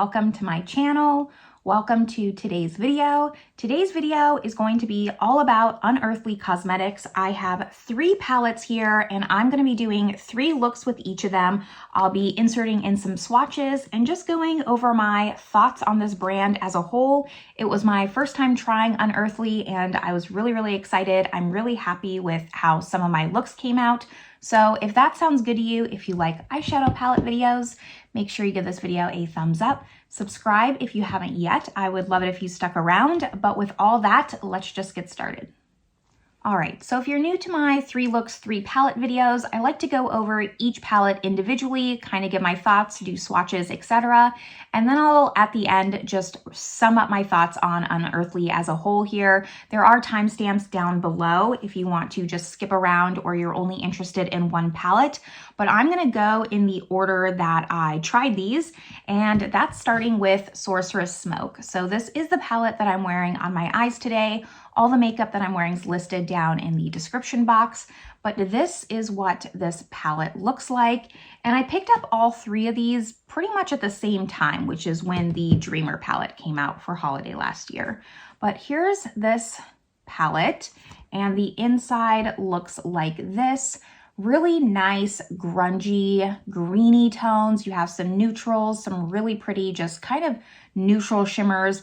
welcome to my channel. Welcome to today's video. Today's video is going to be all about Unearthly Cosmetics. I have 3 palettes here and I'm going to be doing 3 looks with each of them. I'll be inserting in some swatches and just going over my thoughts on this brand as a whole. It was my first time trying Unearthly and I was really excited. I'm really happy with how some of my looks came out. So if that sounds good to you, if you like eyeshadow palette videos, make sure you give this video a thumbs up. Subscribe if you haven't yet. I would love it if you stuck around, but with all that, let's just get started. All right, so if you're new to my 3 looks, 3 palette videos, I like to go over each palette individually, kind of give my thoughts, do swatches, etc. And then I'll, at the end, just sum up my thoughts on Unearthly as a whole here. There are timestamps down below if you want to just skip around or you're only interested in one palette. But I'm gonna go in the order that I tried these, and that's starting with Sorceress Smoke. So this is the palette that I'm wearing on my eyes today. All the makeup that I'm wearing is listed down in the description box, but this is what this palette looks like. And I picked up all 3 of these pretty much at the same time, which is when the Dreamer palette came out for holiday last year. But here's this palette, and the inside looks like this. Really nice, grungy, greeny tones. You have some neutrals, some really pretty, just kind of neutral shimmers.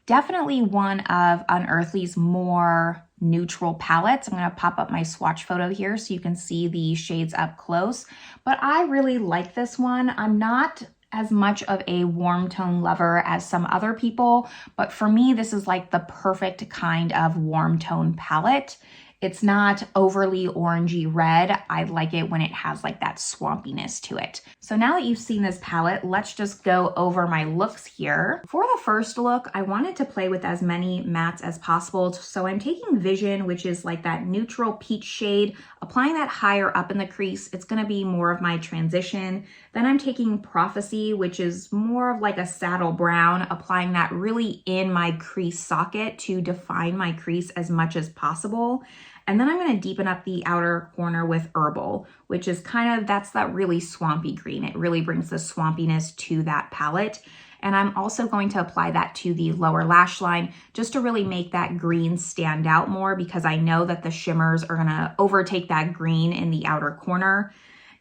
Definitely one of Unearthly's more neutral palettes. I'm going to pop up my swatch photo here so you can see the shades up close. But I really like this one. I'm not as much of a warm tone lover as some other people, but for me, this is like the perfect kind of warm tone palette. It's not overly orangey red. I like it when it has like that swampiness to it. So now that you've seen this palette, let's just go over my looks here. For the first look, I wanted to play with as many mattes as possible. So I'm taking Vision, which is like that neutral peach shade, applying that higher up in the crease. It's gonna be more of my transition. Then I'm taking Prophecy, which is more of like a saddle brown, applying that really in my crease socket to define my crease as much as possible. And then I'm going to deepen up the outer corner with Herbal, which is kind of, that's that really swampy green. It really brings the swampiness to that palette. And I'm also going to apply that to the lower lash line just to really make that green stand out more, because I know that the shimmers are going to overtake that green in the outer corner.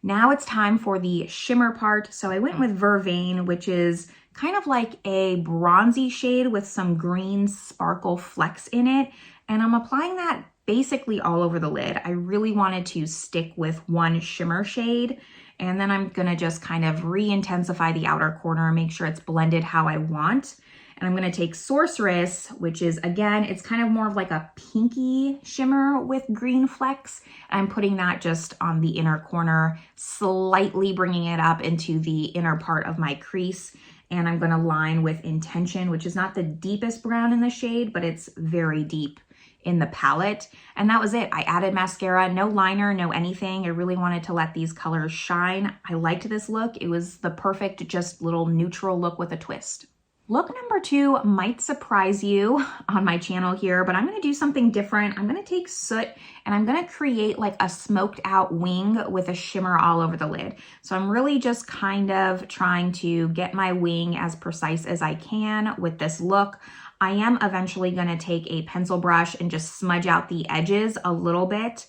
Now it's time for the shimmer part. So I went with Vervain, which is kind of like a bronzy shade with some green sparkle flecks in it. And I'm applying that basically all over the lid. I really wanted to stick with one shimmer shade, and then I'm gonna just kind of re-intensify the outer corner, make sure it's blended how I want. And I'm gonna take Sorceress, which is, again, it's kind of more of like a pinky shimmer with green flecks. I'm putting that just on the inner corner, slightly bringing it up into the inner part of my crease. And I'm gonna line with Intention, which is not the deepest brown in the shade, but it's very deep in the palette. And that was it. I added mascara, no liner, no anything. I really wanted to let these colors shine. I liked this look. It was the perfect, just little neutral look with a twist. Look number 2 might surprise you on my channel here, but I'm gonna do something different. I'm gonna take Soot and I'm gonna create like a smoked out wing with a shimmer all over the lid. So I'm really just kind of trying to get my wing as precise as I can with this look. I am eventually gonna take a pencil brush and just smudge out the edges a little bit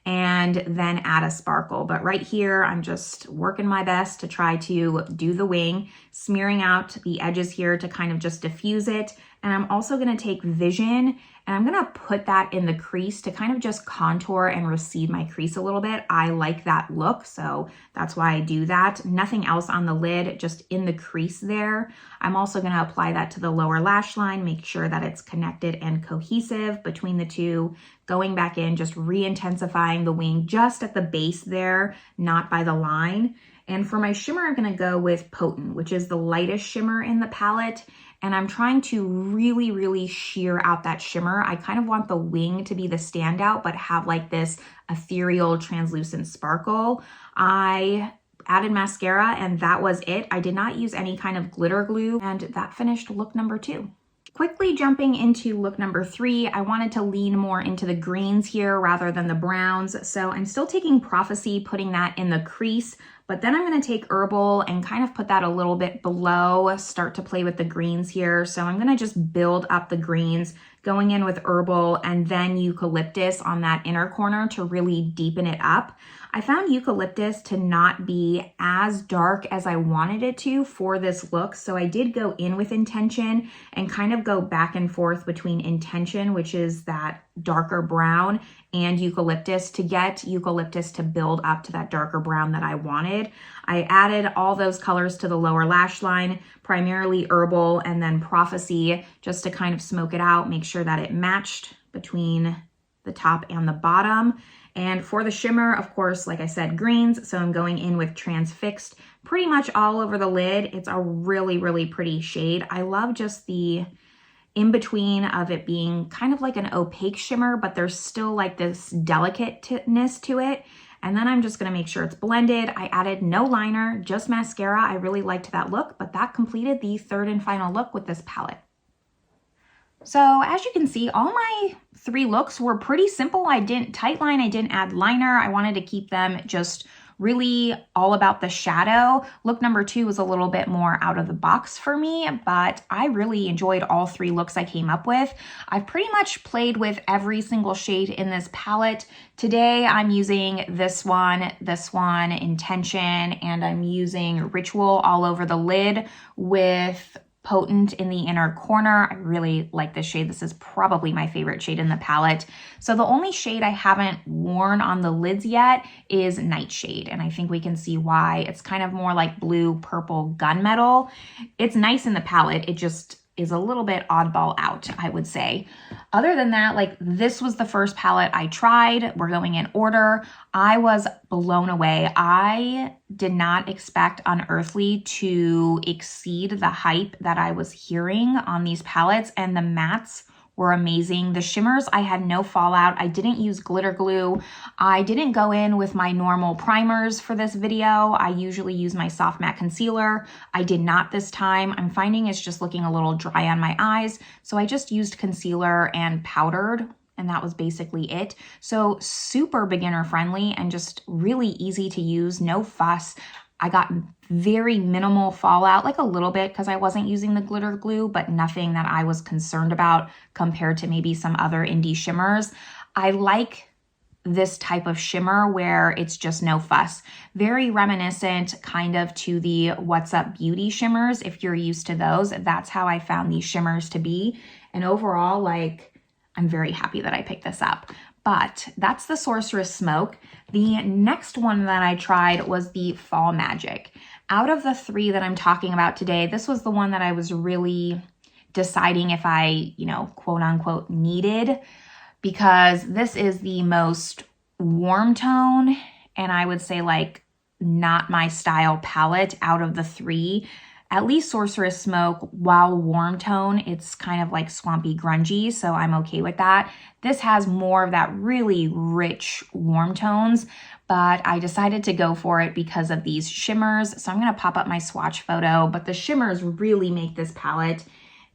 and then add a sparkle. But right here, I'm just working my best to try to do the wing, smearing out the edges here to kind of just diffuse it. And I'm also gonna take Vision and I'm gonna put that in the crease to kind of just contour and recede my crease a little bit. I like that look, so that's why I do that. Nothing else on the lid, just in the crease there. I'm also gonna apply that to the lower lash line, make sure that it's connected and cohesive between the two. Going back in, just re-intensifying the wing just at the base there, not by the line. And for my shimmer, I'm gonna go with Potent, which is the lightest shimmer in the palette. And I'm trying to really sheer out that shimmer. I kind of want the wing to be the standout, but have like this ethereal translucent sparkle. I added mascara and that was it. I did not use any kind of glitter glue, and that finished look number 2. Quickly jumping into look number 3, I wanted to lean more into the greens here rather than the browns. So I'm still taking Prophecy, putting that in the crease, But then I'm going to take Herbal and kind of put that a little bit below, start to play with the greens here. So I'm going to just build up the greens, going in with Herbal and then Eucalyptus on that inner corner to really deepen it up. I found Eucalyptus to not be as dark as I wanted it to for this look, so I did go in with Intention and kind of go back and forth between Intention, which is that darker brown, and Eucalyptus to get Eucalyptus to build up to that darker brown that I wanted. I added all those colors to the lower lash line, primarily Herbal and then Prophecy, just to kind of smoke it out, make sure that it matched between the top and the bottom. And for the shimmer, of course, like I said, greens. So I'm going in with Transfixed pretty much all over the lid. It's a really, really pretty shade. I love just the in-between of it being kind of like an opaque shimmer, but there's still like this delicateness to it. And then I'm just gonna make sure it's blended. I added no liner, just mascara. I really liked that look, but that completed the third and final look with this palette. So as you can see, all my 3 looks were pretty simple. I didn't tightline, I didn't add liner. I wanted to keep them just really all about the shadow. Look number 2 was a little bit more out of the box for me, but I really enjoyed all 3 looks I came up with. I've pretty much played with every single shade in this palette. Today I'm using this one, Intention, and I'm using Ritual all over the lid with Potent in the inner corner. I really like this shade. This is probably my favorite shade in the palette. So the only shade I haven't worn on the lids yet is Nightshade, and I think we can see why. It's kind of more like blue, purple, gunmetal. It's nice in the palette. It just is a little bit oddball out, I would say. Other than that, like, this was the first palette I tried. We're going in order. I was blown away. I did not expect Unearthly to exceed the hype that I was hearing on these palettes, and the mattes were amazing. The shimmers, I had no fallout. I didn't use glitter glue. I didn't go in with my normal primers for this video. I usually use my soft matte concealer. I did not this time. I'm finding it's just looking a little dry on my eyes. So I just used concealer and powdered, and that was basically it. So super beginner friendly and just really easy to use, no fuss. I got very minimal fallout, like a little bit because I wasn't using the glitter glue, but nothing that I was concerned about compared to maybe some other indie shimmers. I like this type of shimmer where it's just no fuss. Very reminiscent kind of to the What's Up Beauty shimmers. If you're used to those, that's how I found these shimmers to be. And overall, like, I'm very happy that I picked this up. But that's the Sorceress Smoke. The next one that I tried was the Fall Magic. Out of the 3 that I'm talking about today, this was the one that I was really deciding if I, quote unquote, needed, because this is the most warm tone, and I would say like not my style palette out of the 3. At least Sorceress Smoke, while warm tone, it's kind of like swampy grungy, so I'm okay with that. This has more of that really rich warm tones, but I decided to go for it because of these shimmers. So I'm gonna pop up my swatch photo, but the shimmers really make this palette.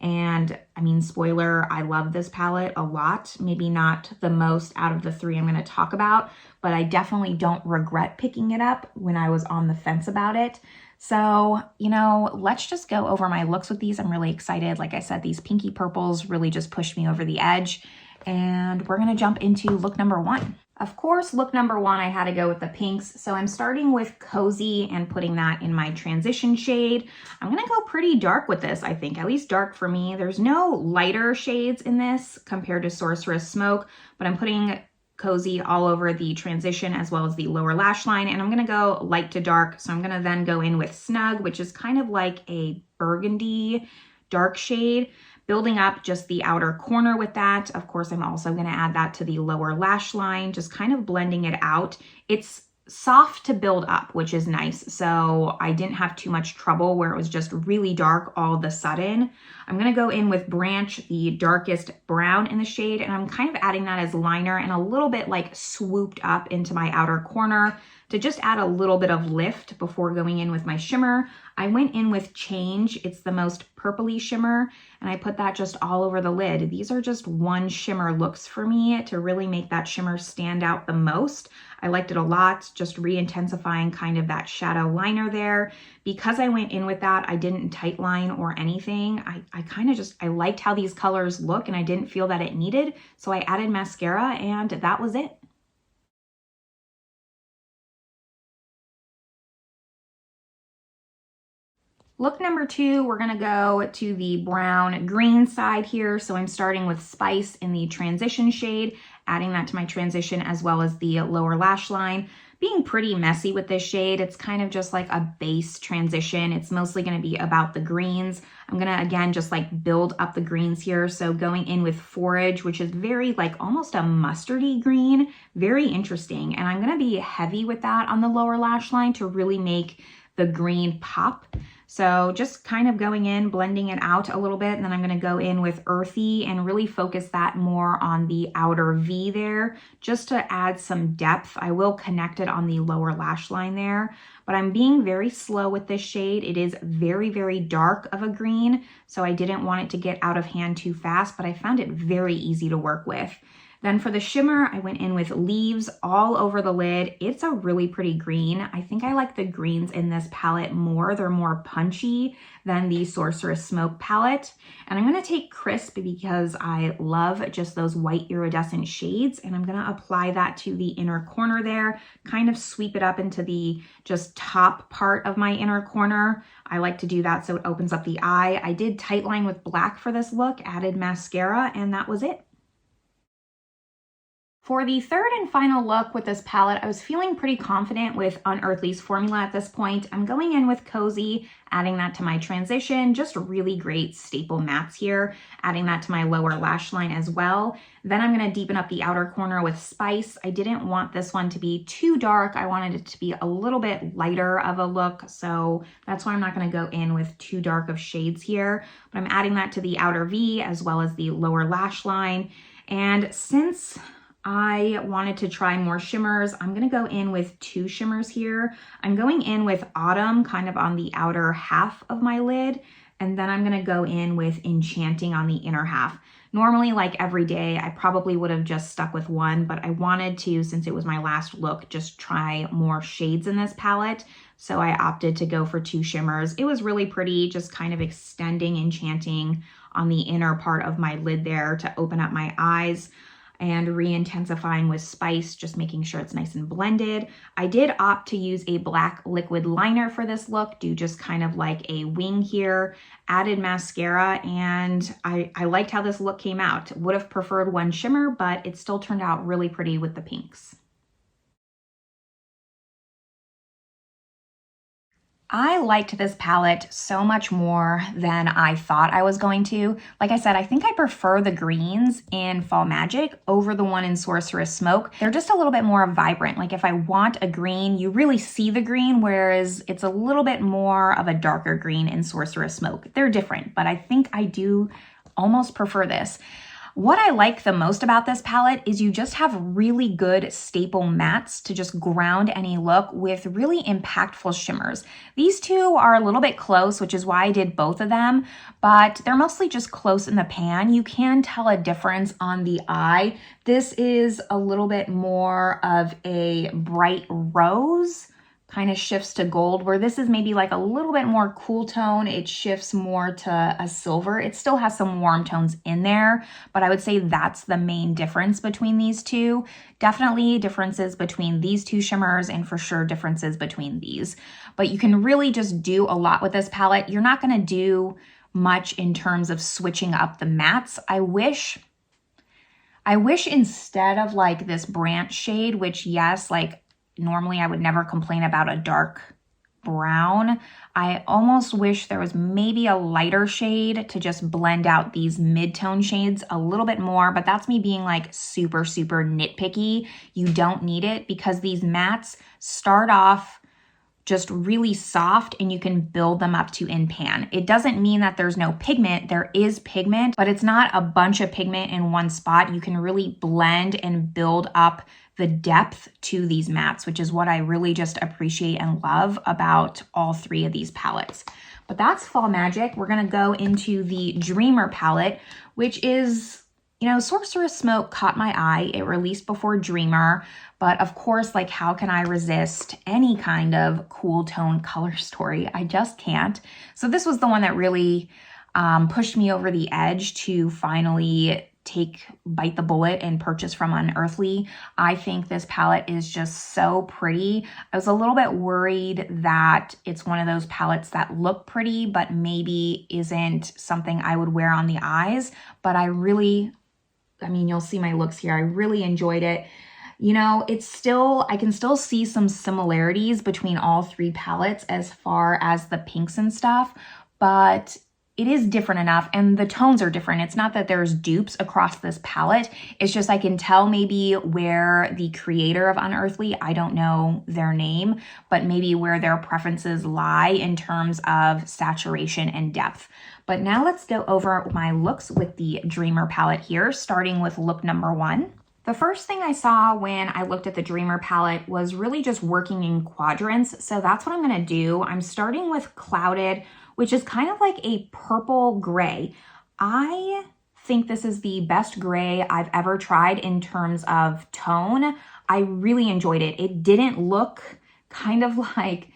And I mean, spoiler, I love this palette a lot. Maybe not the most out of the 3 I'm gonna talk about, but I definitely don't regret picking it up when I was on the fence about it. So, let's just go over my looks with these. I'm really excited. Like I said, these pinky purples really just pushed me over the edge. And we're gonna jump into look number 1. Of course, look number 1, I had to go with the pinks. So I'm starting with Cozy and putting that in my transition shade. I'm gonna go pretty dark with this, I think, at least dark for me. There's no lighter shades in this compared to Sorceress Smoke, but I'm putting Cozy all over the transition as well as the lower lash line, and I'm gonna go light to dark. So I'm gonna then go in with Snug, which is kind of like a burgundy dark shade, building up just the outer corner with that. Of course, I'm also gonna add that to the lower lash line, just kind of blending it out. It's soft to build up, which is nice. So I didn't have too much trouble where it was just really dark all of a sudden. I'm gonna go in with Branch, the darkest brown in the shade, and I'm kind of adding that as liner and a little bit like swooped up into my outer corner to just add a little bit of lift before going in with my shimmer. I went in with Change. It's the most purpley shimmer, and I put that just all over the lid. These are just one shimmer looks for me to really make that shimmer stand out the most. I liked it a lot, just re-intensifying kind of that shadow liner there. Because I went in with that, I didn't tight line or anything. I kind of just, I liked how these colors look and I didn't feel that it needed. So I added mascara and that was it. Look number 2, we're gonna go to the brown green side here. So I'm starting with Spice in the transition shade, adding that to my transition as well as the lower lash line. Being pretty messy with this shade. It's kind of just like a base transition. It's mostly gonna be about the greens. I'm gonna, again, just like build up the greens here. So going in with Forage, which is very like almost a mustardy green, very interesting. And I'm gonna be heavy with that on the lower lash line to really make the green pop. So just kind of going in, blending it out a little bit, and then I'm gonna go in with Earthy and really focus that more on the outer V there, just to add some depth. I will connect it on the lower lash line there, but I'm being very slow with this shade. It is very, very dark of a green, so I didn't want it to get out of hand too fast, but I found it very easy to work with. Then for the shimmer, I went in with Leaves all over the lid. It's a really pretty green. I think I like the greens in this palette more. They're more punchy than the Sorceress Smoke palette. And I'm gonna take Crisp because I love just those white iridescent shades, and I'm gonna apply that to the inner corner there, kind of sweep it up into the just top part of my inner corner. I like to do that so it opens up the eye. I did tight line with black for this look, added mascara, and that was it. For the third and final look with this palette, I was feeling pretty confident with Unearthly's formula at this point. I'm going in with Cozy, adding that to my transition, just really great staple mattes here, adding that to my lower lash line as well. Then I'm gonna deepen up the outer corner with Spice. I didn't want this one to be too dark. I wanted it to be a little bit lighter of a look, so that's why I'm not gonna go in with too dark of shades here, but I'm adding that to the outer V as well as the lower lash line. And since I wanted to try more shimmers, I'm gonna go in with 2 shimmers here. I'm going in with Autumn kind of on the outer half of my lid, and then I'm gonna go in with Enchanting on the inner half. Normally, like every day, I probably would have just stuck with 1, but I wanted to, since it was my last look, just try more shades in this palette. So I opted to go for 2 shimmers. It was really pretty, just kind of extending Enchanting on the inner part of my lid there to open up my eyes, and re-intensifying with Spice, just making sure it's nice and blended. I did opt to use a black liquid liner for this look, do just kind of like a wing here, added mascara, and I liked how this look came out. Would have preferred 1 shimmer, but it still turned out really pretty with the pinks. I liked this palette so much more than I thought I was going to. Like I said, I think I prefer the greens in Fall Magic over the one in Sorceress Smoke. They're just a little bit more vibrant. Like if I want a green, you really see the green, whereas it's a little bit more of a darker green in Sorceress Smoke. They're different, but I think I do almost prefer this. What I like the most about this palette is you just have really good staple mattes to just ground any look with really impactful shimmers. These 2 are a little bit close, which is why I did both of them, but they're mostly just close in the pan. You can tell a difference on the eye. This is a little bit more of a bright rose, kind of shifts to gold, where this is maybe like a little bit more cool tone. It shifts more to a silver. It still has some warm tones in there, but I would say that's the main difference between these 2. Definitely differences between these 2 shimmers, and for sure differences between these. But you can really just do a lot with this palette. You're not gonna do much in terms of switching up the mattes. I wish instead of like this Branch shade, which yes, like normally I would never complain about a dark brown, I almost wish there was maybe a lighter shade to just blend out these mid-tone shades a little bit more, but that's me being like super, super nitpicky. You don't need it because these mattes start off just really soft and you can build them up to in pan. It doesn't mean that there's no pigment. There is pigment, but it's not a bunch of pigment in one spot. You can really blend and build up the depth to these mattes, which is what I really just appreciate and love about all three of these palettes. But that's Fall Magic. We're gonna go into the Dreamer palette, which is, you know, Sorcerous Smoke caught my eye. It released before Dreamer, but of course, like, how can I resist any kind of cool tone color story? I just can't. So this was the one that really pushed me over the edge to finally bite the bullet and purchase from Unearthly. I think this palette is just so pretty. I was a little bit worried that it's one of those palettes that look pretty, but maybe isn't something I would wear on the eyes. But I mean, you'll see my looks here. I really enjoyed it. You know, I can still see some similarities between all three palettes as far as the pinks and stuff, but it is different enough, and the tones are different. It's not that there's dupes across this palette. It's just I can tell maybe where the creator of Unearthly, I don't know their name, but maybe where their preferences lie in terms of saturation and depth. But now let's go over my looks with the Dreamer palette here, starting with look number 1. The first thing I saw when I looked at the Dreamer palette was really just working in quadrants. So that's what I'm gonna do. I'm starting with Clouded, which is kind of like a purple gray. I think this is the best gray I've ever tried in terms of tone. I really enjoyed it. It didn't look kind of like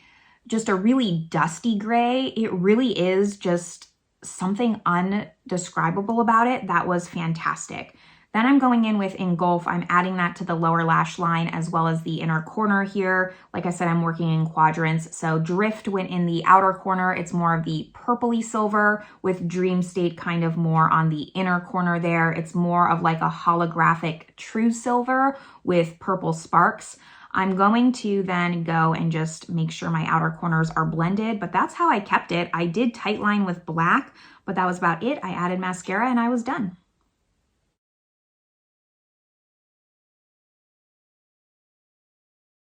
just a really dusty gray. It really is just something undescribable about it that was fantastic. Then I'm going in with Engulf. I'm adding that to the lower lash line as well as the inner corner here. Like I said, I'm working in quadrants. So Drift went in the outer corner. It's more of the purpley silver, with Dream State kind of more on the inner corner there. It's more of like a holographic true silver with purple sparks. I'm going to then go and just make sure my outer corners are blended, but that's how I kept it. I did tightline with black, but that was about it. I added mascara and I was done.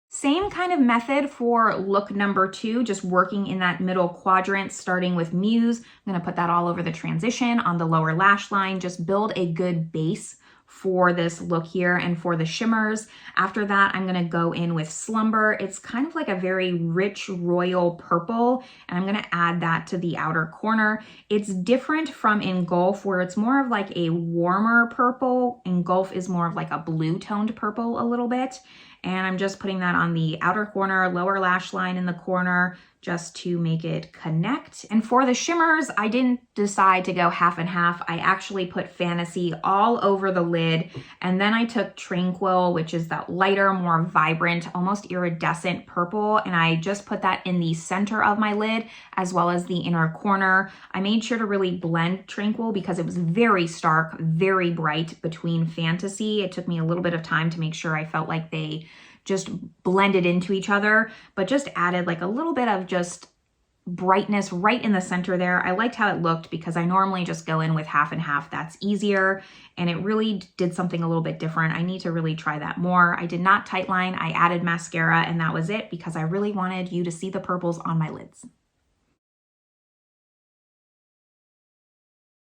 Same kind of method for look number 2, just working in that middle quadrant, starting with Muse. I'm gonna put that all over the transition on the lower lash line, just build a good base for this look here and for the shimmers. After that, I'm gonna go in with Slumber. It's kind of like a very rich royal purple, and I'm gonna add that to the outer corner. It's different from Engulf, where it's more of like a warmer purple. Engulf is more of like a blue toned purple a little bit. And I'm just putting that on the outer corner, lower lash line in the corner, just to make it connect. And for the shimmers, I didn't decide to go half and half. I actually put Fantasy all over the lid. And then I took Tranquil, which is that lighter, more vibrant, almost iridescent purple. And I just put that in the center of my lid, as well as the inner corner. I made sure to really blend Tranquil because it was very stark, very bright between Fantasy. It took me a little bit of time to make sure I felt like they just blended into each other, but just added like a little bit of just brightness right in the center there. I liked how it looked because I normally just go in with half and half. That's easier, and it really did something a little bit different. I need to really try that more. I did not tightline. I added mascara, and that was it because I really wanted you to see the purples on my lids.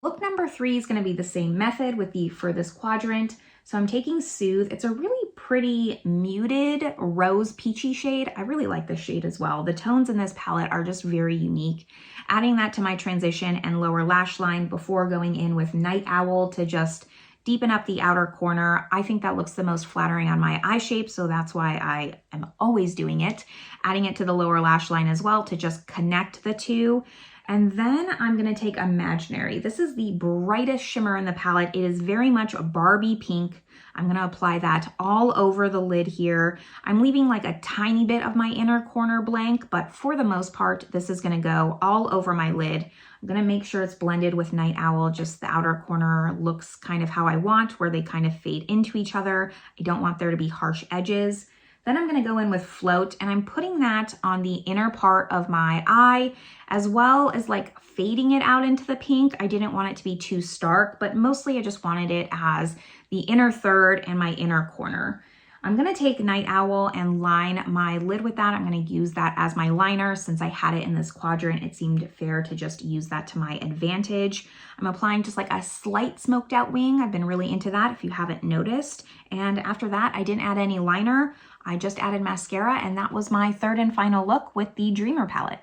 Look number 3 is going to be the same method with the for this quadrant. So I'm taking Soothe. It's a really pretty muted rose peachy shade. I really like this shade as well. The tones in this palette are just very unique. Adding that to my transition and lower lash line before going in with Night Owl to just deepen up the outer corner. I think that looks the most flattering on my eye shape, so that's why I am always doing it. Adding it to the lower lash line as well to just connect the two. And then I'm gonna take Imaginary. This is the brightest shimmer in the palette. It is very much a Barbie pink. I'm gonna apply that all over the lid here. I'm leaving like a tiny bit of my inner corner blank, but for the most part, this is gonna go all over my lid. I'm gonna make sure it's blended with Night Owl, just the outer corner looks kind of how I want, where they kind of fade into each other. I don't want there to be harsh edges. Then I'm gonna go in with Float, and I'm putting that on the inner part of my eye, as well as like fading it out into the pink. I didn't want it to be too stark, but mostly I just wanted it as the inner third and my inner corner. I'm gonna take Night Owl and line my lid with that. I'm gonna use that as my liner. Since I had it in this quadrant, it seemed fair to just use that to my advantage. I'm applying just like a slight smoked out wing. I've been really into that if you haven't noticed. And after that, I didn't add any liner. I just added mascara, and that was my third and final look with the Dreamer palette.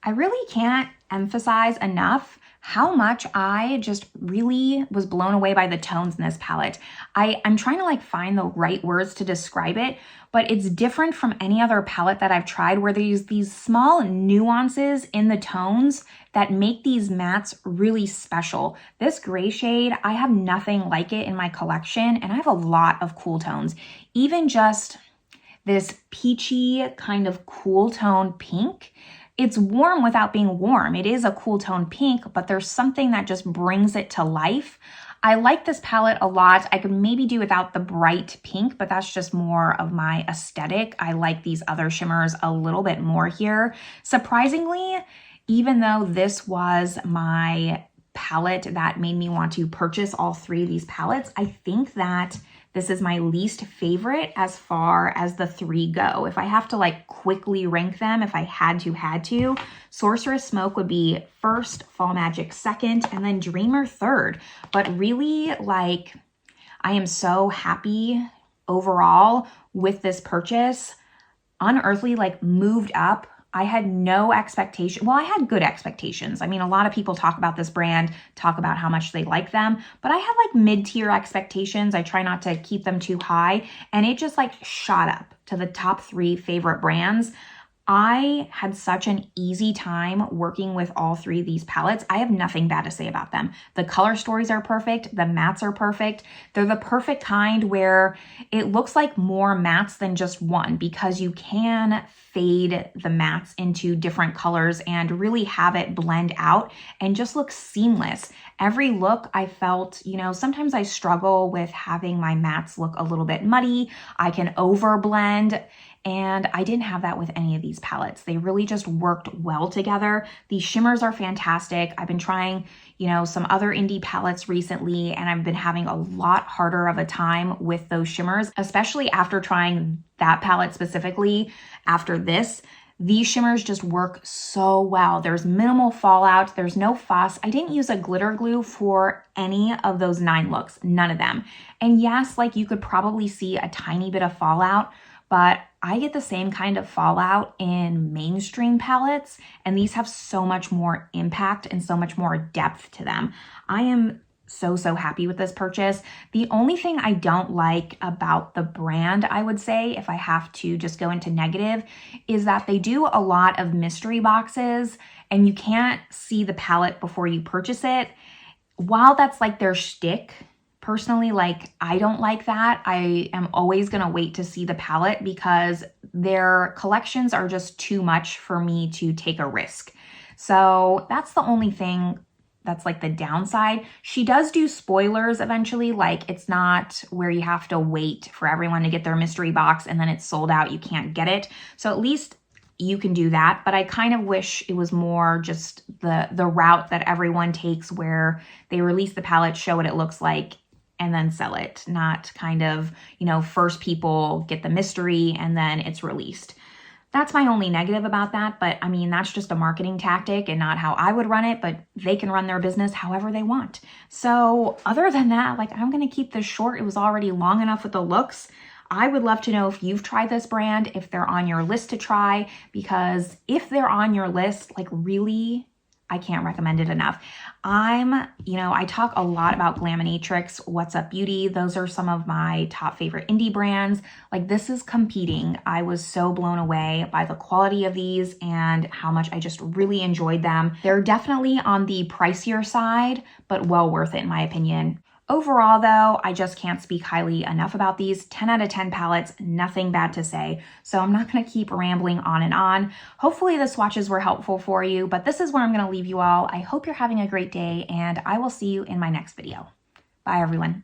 I really can't emphasize enough how much I just really was blown away by the tones in this palette. I'm trying to like find the right words to describe it, but it's different from any other palette that I've tried where there's these small nuances in the tones that make these mattes really special. This gray shade, I have nothing like it in my collection, and I have a lot of cool tones. Even just this peachy kind of cool tone pink. It's warm without being warm. It is a cool tone pink, but there's something that just brings it to life. I like this palette a lot. I could maybe do without the bright pink, but that's just more of my aesthetic. I like these other shimmers a little bit more here. Surprisingly, even though this was my palette that made me want to purchase all three of these palettes, I think that this is my least favorite as far as the three go. If I have to like quickly rank them, if I had to, Sorceress Smoke would be first, Fall Magic second, and then Dreamer third. But really, like, I am so happy overall with this purchase. Unearthly like moved up. I had no expectation. Well, I had good expectations. I mean, a lot of people talk about this brand, talk about how much they like them, but I had like mid-tier expectations. I try not to keep them too high, and it just like shot up to the top 3 favorite brands. I had such an easy time working with all three of these palettes. I have nothing bad to say about them. The color stories are perfect. The mattes are perfect. They're the perfect kind where it looks like more mattes than just one, because you can fade the mattes into different colors and really have it blend out and just look seamless. Every look I felt, you know, sometimes I struggle with having my mattes look a little bit muddy. I can over blend. And I didn't have that with any of these palettes. They really just worked well together. These shimmers are fantastic. I've been trying, you know, some other indie palettes recently, and I've been having a lot harder of a time with those shimmers, especially after trying that palette specifically. After this, these shimmers just work so well. There's minimal fallout. There's no fuss. I didn't use a glitter glue for any of those 9 looks, none of them. And yes, like you could probably see a tiny bit of fallout, but I get the same kind of fallout in mainstream palettes, and these have so much more impact and so much more depth to them. I am so happy with this purchase. The only thing I don't like about the brand, I would say, if I have to just go into negative, is that they do a lot of mystery boxes and you can't see the palette before you purchase it. While that's like their shtick, personally, like, I don't like that. I am always going to wait to see the palette because their collections are just too much for me to take a risk. So that's the only thing that's like the downside. She does do spoilers eventually. Like, it's not where you have to wait for everyone to get their mystery box and then it's sold out. You can't get it. So at least you can do that, but I kind of wish it was more just the route that everyone takes where they release the palette, show what it looks like, and then sell it, not kind of, you know, first people get the mystery and then it's released. That's my only negative about that, but I mean, that's just a marketing tactic and not how I would run it, but they can run their business however they want. So other than that, like, I'm gonna keep this short. It was already long enough with the looks. I would love to know if you've tried this brand, if they're on your list to try, because if they're on your list, like, really, I can't recommend it enough. I talk a lot about Glaminatrix, What's Up Beauty. Those are some of my top favorite indie brands. Like, this is competing. I was so blown away by the quality of these and how much I just really enjoyed them. They're definitely on the pricier side, but well worth it in my opinion. Overall, though, I just can't speak highly enough about these. 10 out of 10 palettes, nothing bad to say. So I'm not going to keep rambling on and on. Hopefully the swatches were helpful for you, but this is where I'm going to leave you all. I hope you're having a great day, and I will see you in my next video. Bye, everyone.